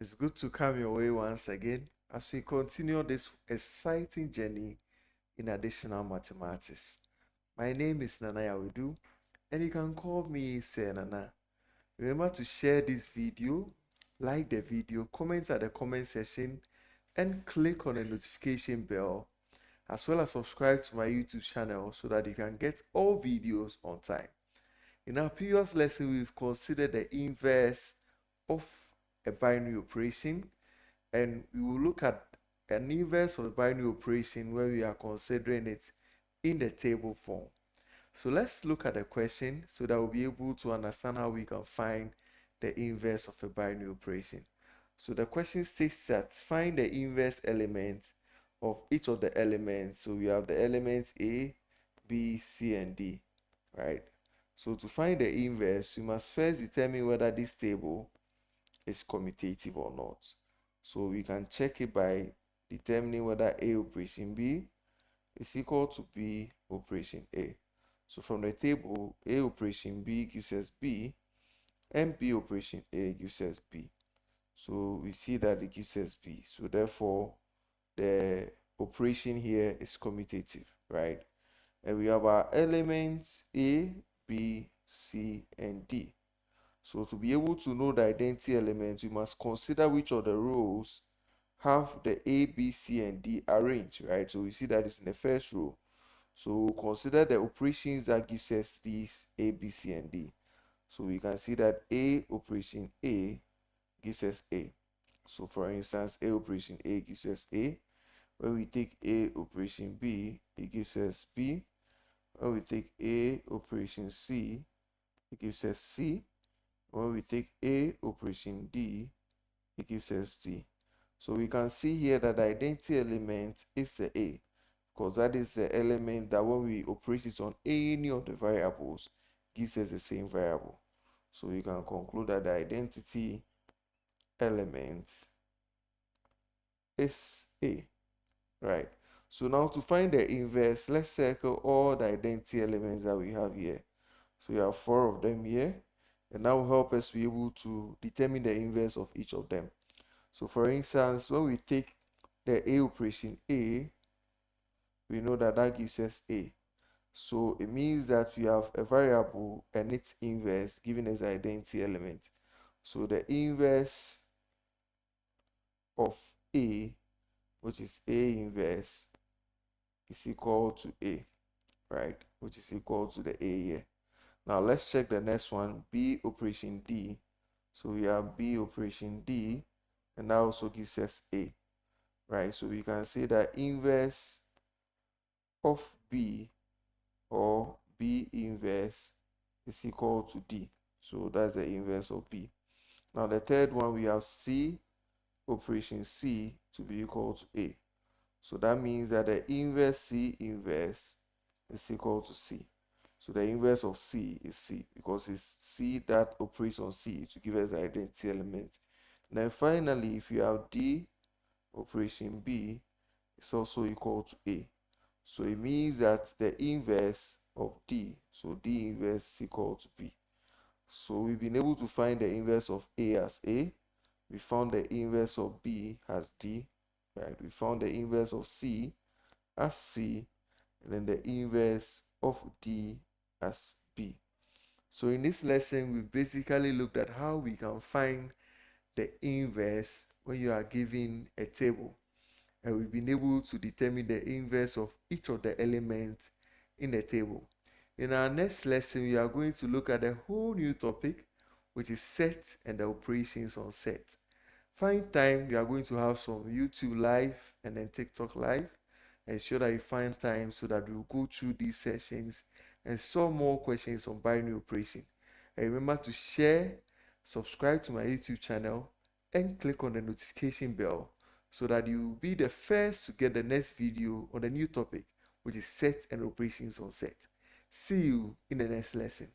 It's good to come your way once again as we continue this exciting journey in additional mathematics. My name is Nana Yawedu, and you can call me Sir Nana. Remember to share this video, like the video, comment at the comment section, and click on the notification bell, as well as subscribe to my YouTube channel so that you can get all videos on time. In our previous lesson, we've considered the inverse of a binary operation, and we will look at an inverse of a binary operation where we are considering it in the table form. So let's look at the question so that we'll be able to understand how we can find the inverse of a binary operation. So the question states that find the inverse element of each of the elements. So we have the elements A, B, C, and D, right? So to find the inverse, we must first determine whether this table is commutative or not. So we can check it by determining whether A operation B is equal to B operation A. So from the table, A operation B gives us B, and B operation A gives us B. So we see that it gives us B. So therefore, the operation here is commutative, right? And we have our elements A, B, C, and D. So to be able to know the identity elements, we must consider which of the rows have the A, B, C, and D arranged, right? So we see that it's in the first row. So we'll consider the operations that gives us these A, B, C, and D. So we can see that A operation A gives us A. So for instance, A operation A gives us A. When we take A operation B, it gives us B. When we take A operation C, it gives us C. When we take A operation D, it gives us D. So we can see here that the identity element is the A, because that is the element that when we operate it on any of the variables, gives us the same variable. So we can conclude that the identity element is A, right? So now to find the inverse, let's circle all the identity elements that we have here. So we have 4 of them here, and that will help us be able to determine the inverse of each of them. So for instance, when we take the A operation A, we know that that gives us A. So it means that we have a variable and its inverse giving us an identity element. So the inverse of A, which is A inverse, is equal to A, right? Which is equal to the A here. Now let's check the next one, B operation D. So we have B operation D, and that also gives us A, right? So we can say that inverse of B, or B inverse, is equal to D. So that's the inverse of B. Now the third one, we have C operation C to be equal to A. So that means that the inverse C inverse is equal to C. So the inverse of C is C, because it's C that operates on C to give us the identity element. And then finally, if you have D operation B, it's also equal to A. So it means that the inverse of D, so D inverse is equal to B. So we've been able to find the inverse of A as A. We found the inverse of B as D, right? We found the inverse of C as C, and then the inverse of D as B. So in this lesson, we basically looked at how we can find the inverse when you are given a table. And we've been able to determine the inverse of each of the elements in the table. In our next lesson, we are going to look at a whole new topic, which is set and the operations on set. Find time, we are going to have some YouTube live and then TikTok live. Ensure that you find time so that we'll go through these sessions and solve more questions on binary operation. And remember to share, subscribe to my YouTube channel, and click on the notification bell so that you will be the first to get the next video on the new topic, which is set and operations on set. See you in the next lesson.